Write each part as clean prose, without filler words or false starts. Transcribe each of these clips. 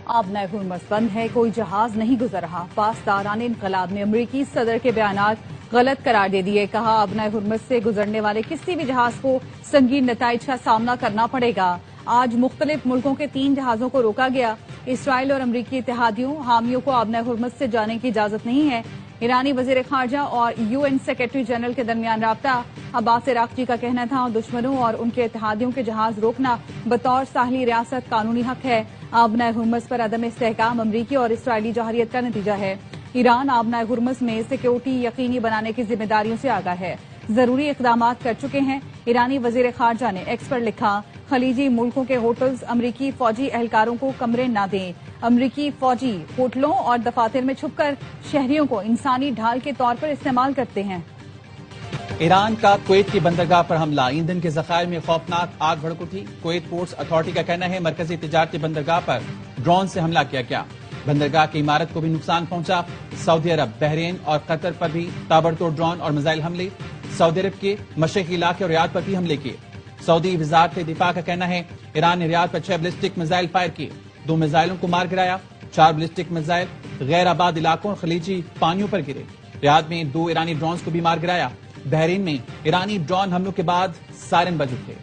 آبنہ Hormuz بند ہے، کوئی جہاز نہیں گزر رہا۔ پاسداران انقلاب نے امریکی صدر کے بیانات غلط قرار دے دیے، کہا آبنہ ہرمز سے گزرنے والے کسی بھی جہاز کو سنگین نتائج کا سامنا کرنا پڑے گا۔ آج مختلف ملکوں کے 3 جہازوں کو روکا گیا۔ اسرائیل اور امریکی اتحادیوں حامیوں کو آبنہ ہرمز سے جانے کی اجازت نہیں ہے۔ ایرانی وزیر خارجہ اور UN سیکرٹری جنرل کے درمیان رابطہ۔ عباس عراقچی کا کہنا تھا دشمنوں اور ان کے اتحادیوں کے جہاز روکنا بطور ساحلی ریاست قانونی حق ہے۔ آبنہ ہرمز پر عدم استحکام امریکی اور اسرائیلی جارحیت کا نتیجہ ہے۔ ایران آبنہ ہرمز میں سیکیورٹی یقینی بنانے کی ذمہ داریوں سے آگاہ ہے، ضروری اقدامات کر چکے ہیں۔ ایرانی وزیر خارجہ نے ایکس پر لکھا، خلیجی ملکوں کے ہوٹلز امریکی فوجی اہلکاروں کو کمرے نہ دیں۔ امریکی فوجی ہوٹلوں اور دفاتر میں چھپ کر شہریوں کو انسانی ڈھال کے طور پر استعمال کرتے ہیں۔ ایران کا کویت کی بندرگاہ پر حملہ، ایندھن کے ذخائر میں خوفناک آگ بھڑک اٹھی۔ کویت پورٹس اتھارٹی کا کہنا ہے مرکزی تجارتی بندرگاہ پر ڈرون سے حملہ کیا گیا، بندرگاہ کی عمارت کو بھی نقصان پہنچا۔ سعودی عرب، بحرین اور قطر پر بھی تابڑتوڑ ڈرون اور میزائل حملے، سعودی عرب کے مشرقی علاقے اور ریاض پر بھی حملے کیے۔ سعودی وزارت دفاع کا کہنا ہے ایران نے ریاض پر 6 بیلسٹک میزائل فائر کیے، 2 میزائلوں کو مار گرایا، 4 بیلسٹک میزائل غیر آباد علاقوں اور خلیجی پانیوں پر گرے۔ ریاض میں 2 ایرانی ڈرونز کو بھی مار گرایا۔ بحرین میں ایرانی ڈرون حملوں کے بعد سائرن بج اٹھے۔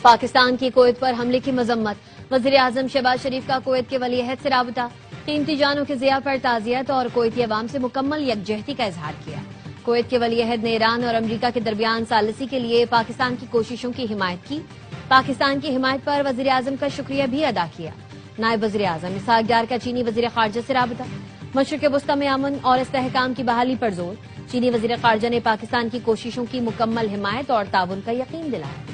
پاکستان کی کویت پر حملے کی مذمت، وزیر اعظم شہباز شریف کا کویت کے ولی عہد سے رابطہ، قیمتی جانوں کے ضیاع پر تعزیت اور کویتی عوام سے مکمل یکجہتی کا اظہار کیا۔ کویت کے ولی عہد نے ایران اور امریکہ کے درمیان ثالثی کے لیے پاکستان کی کوششوں کی حمایت کی، پاکستان کی حمایت پر وزیر اعظم کا شکریہ بھی ادا کیا۔ نائب وزیر اعظم اسحاق ڈار کا چینی وزیر خارجہ سے رابطہ، مشرق وسطی میں امن اور استحکام کی بحالی پر زور، چینی وزیر خارجہ نے پاکستان کی کوششوں کی مکمل حمایت اور تعاون کا یقین دلایا۔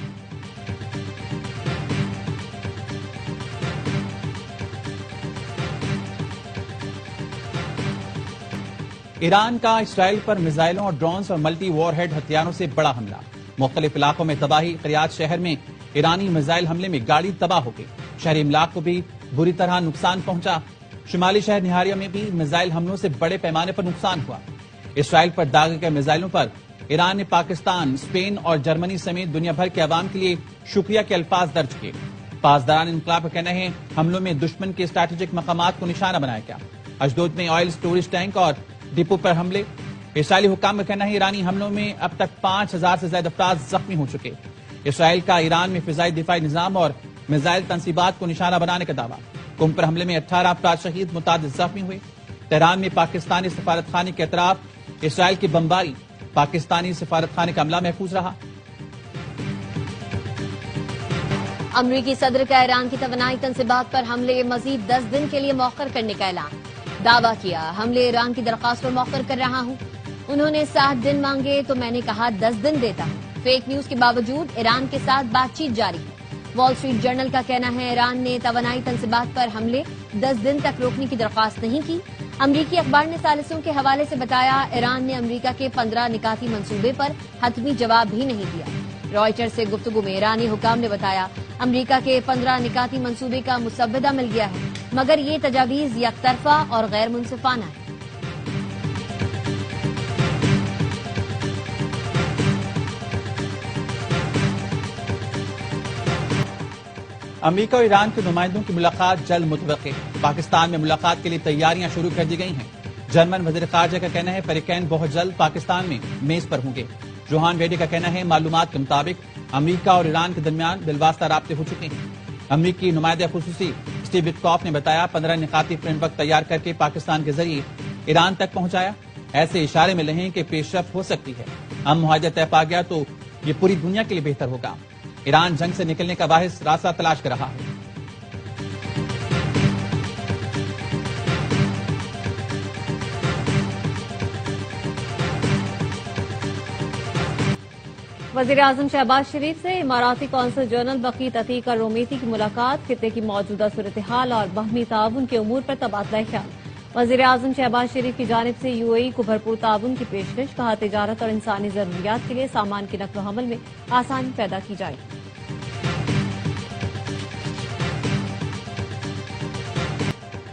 ایران کا اسرائیل پر میزائلوں اور ڈرونز اور ملٹی وار ہیڈ ہتھیاروں سے بڑا حملہ، مختلف علاقوں میں تباہی۔ قریات شہر میں ایرانی میزائل حملے میں گاڑی تباہ ہو گئی، شہری املاک کو بھی بری طرح نقصان پہنچا۔ شمالی شہر نہاریہ میں بھی میزائل حملوں سے بڑے پیمانے پر نقصان ہوا۔ اسرائیل پر داغے گئے میزائلوں پر ایران نے پاکستان، اسپین اور جرمنی سمیت دنیا بھر کے عوام کے لیے شکریہ کے الفاظ درج کیے۔ پاسداران انقلاب کا کہنا ہے حملوں میں دشمن کے اسٹریٹجک مقامات کو نشانہ بنایا گیا۔ اشدود میں آئل اسٹوریج ٹینک اور ڈپو پر حملے، اسرائیلی حکام کا کہنا ہے ایرانی حملوں میں اب تک 5000 سے زائد افراد زخمی ہو چکے۔ اسرائیل کا ایران میں فضائی دفاعی نظام اور میزائل تنصیبات کو نشانہ بنانے کا دعویٰ، قم پر حملے میں 18 افراد شہید، متعدد زخمی ہوئے۔ تہران میں پاکستانی سفارت خانے کے اطراف اسرائیل کی بمباری، پاکستانی سفارت خانے کا عملہ محفوظ رہا۔ امریکی صدر کا ایران کی توانائی تنصیبات پر حملے مزید 10 دن کے لیے مؤخر کرنے کا اعلان، دعویٰ کیا حملے ایران کی درخواست پر مؤخر کر رہا ہوں، انہوں نے 7 دن مانگے تو میں نے کہا 10 دن دیتا ہوں۔ فیک نیوز کے باوجود ایران کے ساتھ بات چیت جاری ہے۔ وال اسٹریٹ جرنل کا کہنا ہے ایران نے توانائی تنصیبات پر حملے 10 دن تک روکنے کی درخواست نہیں کی۔ امریکی اخبار نے ثالثوں کے حوالے سے بتایا ایران نے امریکہ کے 15 نکاتی منصوبے پر حتمی جواب بھی نہیں دیا۔ رائٹر سے گفتگو میں ایرانی حکام نے بتایا امریکہ کے 15 نکاتی منصوبے کا مسودہ مل گیا ہے، مگر یہ تجاویز یک طرفہ اور غیر منصفانہ ہے۔ امریکہ اور ایران کے نمائندوں کی ملاقات جلد متوقع، پاکستان میں ملاقات کے لیے تیاریاں شروع کر دی گئی ہیں۔ جرمن وزیر خارجہ کا کہنا ہے فریقین بہت جلد پاکستان میں میز پر ہوں گے۔ جوہان ویڈی کا کہنا ہے معلومات کے مطابق امریکہ اور ایران کے درمیان بالواسطہ رابطے ہو چکے ہیں۔ امریکی نمائندہ خصوصی اسٹیو وٹکاف نے بتایا 15 نکاتی فریم ورک تیار کر کے پاکستان کے ذریعے ایران تک پہنچایا، ایسے اشارے ملے ہیں کہ پیش رفت ہو سکتی ہے۔ معاہدہ طے پا گیا تو یہ پوری دنیا کے لیے بہتر ہوگا۔ ایران جنگ سے نکلنے کا باعث راستہ تلاش کر رہا ہے۔ وزیر اعظم شہباز شریف سے اماراتی قونصل جنرل بقیت عتیق الرومیتی کی ملاقات، خطے کی موجودہ صورتحال اور باہمی تعاون کے امور پر تبادلہ خیال۔ وزیر اعظم شہباز شریف کی جانب سے UAE کو بھرپور تعاون کی پیشکش، کہا تجارت اور انسانی ضروریات کے لیے سامان کی نقل و حمل میں آسانی پیدا کی جائے گی۔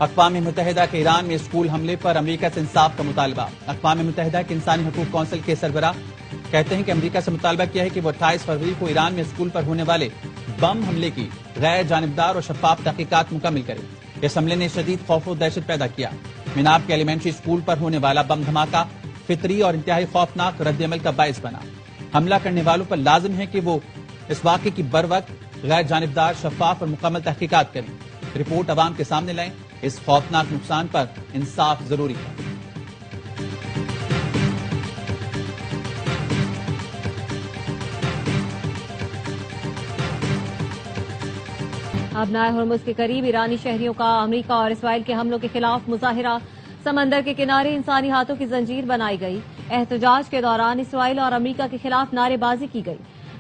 اقوام متحدہ کے ایران میں اسکول حملے پر امریکہ سے انصاف کا مطالبہ۔ اقوام متحدہ کے انسانی حقوق کونسل کے سربراہ کہتے ہیں کہ امریکہ سے مطالبہ کیا ہے کہ وہ 28 فروری کو ایران میں اسکول پر ہونے والے بم حملے کی غیر جانبدار اور شفاف تحقیقات مکمل کرے۔ اس حملے نے شدید خوف و دہشت پیدا کیا۔ میناب کے ایلیمنٹری اسکول پر ہونے والا بم دھماکہ فطری اور انتہائی خوفناک رد عمل کا باعث بنا۔ حملہ کرنے والوں پر لازم ہے کہ وہ اس واقعے کی بروقت غیر جانبدار، شفاف اور مکمل تحقیقات کریں، رپورٹ عوام کے سامنے لائیں۔ اس خوفناک نقصان پر انصاف ضروری ہے۔ ابنائے ہرمز کے قریب ایرانی شہریوں کا امریکہ اور اسرائیل کے حملوں کے خلاف مظاہرہ۔ سمندر کے کنارے انسانی ہاتھوں کی زنجیر بنائی گئی۔ احتجاج کے دوران اسرائیل اور امریکہ کے خلاف نعرے بازی کی گئی۔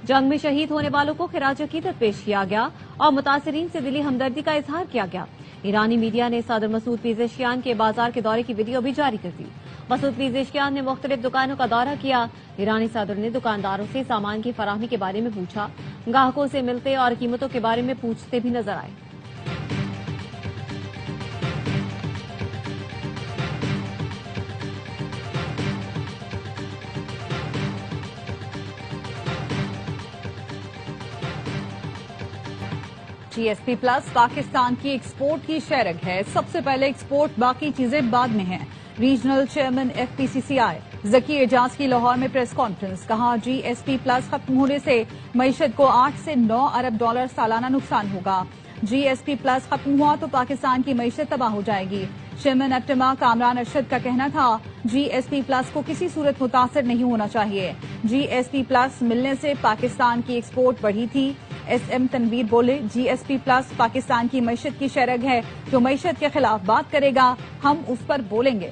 جنگ میں شہید ہونے والوں کو خراج عقیدت پیش کیا گیا اور متاثرین سے دلی ہمدردی کا اظہار کیا گیا۔ ایرانی میڈیا نے صدر مسعود پیزشکیان کے بازار کے دورے کی ویڈیو بھی جاری کر دی۔ مسعود پیزشکیان نے مختلف دکانوں کا دورہ کیا۔ ایرانی صدر نے دکانداروں سے سامان کی فراہمی کے بارے میں پوچھا، گاہکوں سے ملتے اور قیمتوں کے بارے میں پوچھتے بھی نظر آئے۔ جی ایس پی پلس پاکستان کی ایکسپورٹ کی شیرگ ہے۔ سب سے پہلے ایکسپورٹ، باقی چیزیں بعد میں ہیں۔ ریجنل چیئرمین ایف پی سی سی آئی ذکی اعجاز کی لاہور میں پریس کانفرنس، کہا جی ایس پی پلس ختم ہونے سے معیشت کو 8 سے 9 ارب ڈالر سالانہ نقصان ہوگا۔ جی ایس پی پلس ختم ہوا تو پاکستان کی معیشت تباہ ہو جائے گی۔ چیئرمین ایپٹما کامران ارشد کا کہنا تھا جی ایس پی پلس کو کسی صورت متاثر نہیں ہونا چاہیے۔ جی ایس پی پلس ملنے سے پاکستان کی ایکسپورٹ بڑھی تھی۔ ایس ایم تنویر بولے جی ایس پی پلس پاکستان کی معیشت کی شیرگ ہے، جو معیشت کے خلاف بات کرے گا ہم اس پر بولیں گے۔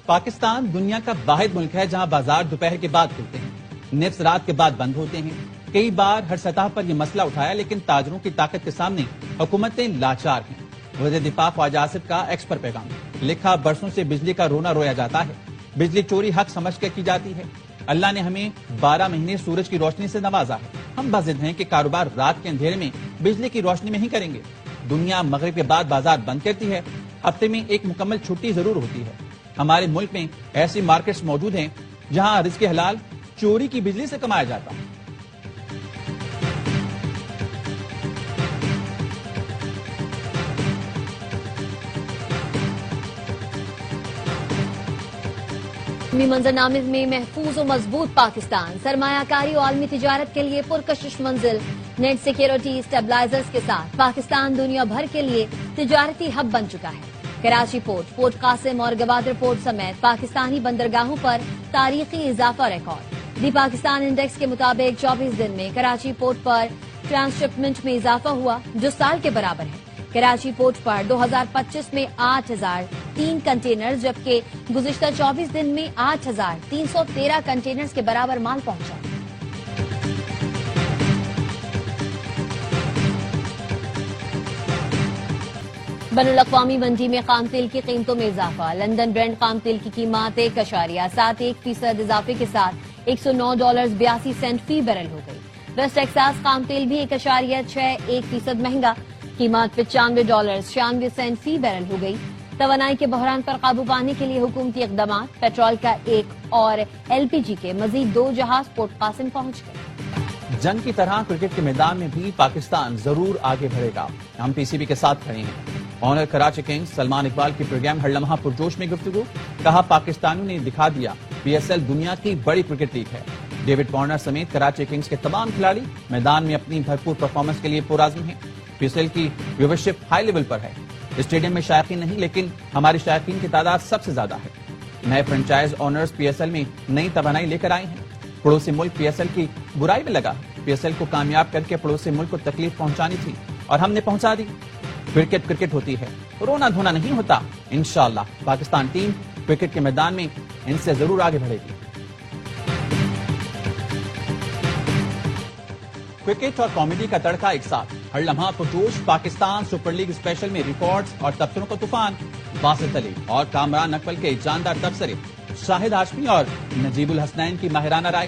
پاکستان دنیا کا واحد ملک ہے جہاں بازار دوپہر کے بعد کھلتے ہیں، نفس رات کے بعد بند ہوتے ہیں۔ کئی بار ہر سطح پر یہ مسئلہ اٹھایا، لیکن تاجروں کی طاقت کے سامنے حکومتیں لاچار ہیں۔ وزیر دفاع خواجہ آصف کا ایکس پر پیغام، لکھا برسوں سے بجلی کا رونا رویا جاتا ہے، بجلی چوری حق سمجھ کر کی جاتی ہے۔ اللہ نے ہمیں 12 مہینے سورج کی روشنی سے نوازا ہے، ہم بضد ہیں کہ کاروبار رات کے اندھیرے میں بجلی کی روشنی میں ہی کریں گے۔ دنیا مغرب کے بعد بازار بند کرتی ہے، ہفتے میں ایک مکمل چھٹی ضرور ہوتی ہے۔ ہمارے ملک میں ایسی مارکیٹس موجود ہیں جہاں رزق حلال چوری کی بجلی سے کمایا جاتا ہے۔ منظرنامے میں محفوظ و مضبوط پاکستان، سرمایہ کاری و عالمی تجارت کے لیے پرکشش منزل، نیٹ سیکیورٹی اسٹیبلائزرز کے ساتھ پاکستان دنیا بھر کے لیے تجارتی ہب بن چکا ہے۔ کراچی پورٹ، پورٹ قاسم اور گوادر پورٹ سمیت پاکستانی بندرگاہوں پر تاریخی اضافہ ریکارڈ۔ دی پاکستان انڈیکس کے مطابق 24 دن میں کراچی پورٹ پر ٹرانسشپمنٹ میں اضافہ ہوا، جو سال کے برابر ہے۔ کراچی پورٹ پر 2025 میں 8003 کنٹینر، جبکہ گزشتہ 24 دن میں 8313 کنٹینرز کے برابر مال پہنچا۔ بین الاقوامی منڈی میں خام تیل کی قیمتوں میں اضافہ، لندن برینڈ خام تیل کی قیمت 1.71% اضافے کے ساتھ $109.82 فی بیرل ہو گئی۔ ویسٹ ٹیکساس خام تیل بھی 1.61% مہنگا، قیمت $95.96 فی بیرل ہو گئی۔ توانائی کے بحران پر قابو پانے کے لیے حکومتی اقدامات، پیٹرول کا ایک اور ایل پی جی کے مزید 2 جہاز پورٹ قاسم پہنچ گئے۔ جنگ کی طرح کرکٹ کے میدان میں بھی پاکستان ضرور آگے بڑھے گا، ہم پی سی بی کے ساتھ کھڑے ہیں۔ آنر کراچی کنگز سلمان اقبال کی پروگرام ہر لمحہ پرجوش میں گفتگو، کہا پاکستانیوں نے دکھا دیا پی ایس ایل دنیا کی بڑی کرکٹ لیگ ہے۔ ڈیوڈ وارنر سمیت کراچی کنگز کے تمام کھلاڑی میدان میں اپنی بھرپور پرفارمنس کے لیے پرعزم ہیں۔ پی ایس ایل کی ویورشپ ہائی لیول پر ہے، اسٹیڈیم میں شائقین نہیں لیکن ہماری شائقین کی تعداد سب سے زیادہ ہے۔ نئے franchise honours P S L میں نئی توانائی لے کر آئے ہیں۔ پڑوسی ملک پی ایس ایل کی برائی میں لگا، پی ایس ایل کو کامیاب کر کے پڑوسی ملک کو تکلیف پہنچانی تھی اور ہم نے پہنچا دی۔ کرکٹ کرکٹ ہوتی ہے، رونا دھونا نہیں ہوتا۔ انشاءاللہ پاکستان ٹیم کرکٹ کے میدان میں ان سے ضرور آگے بڑھے گی۔ کرکٹ اور کامیڈی کا تڑکا ایک ساتھ، ہر لمحہ پرجوش۔ پاکستان سپر لیگ اسپیشل میں ریکارڈز اور تبصروں کا طوفان، باسط علی اور کامران اکمل کے جاندار تبصرے، شاہد ہاشمی اور نجیب الحسنین کی ماہرانہ رائے،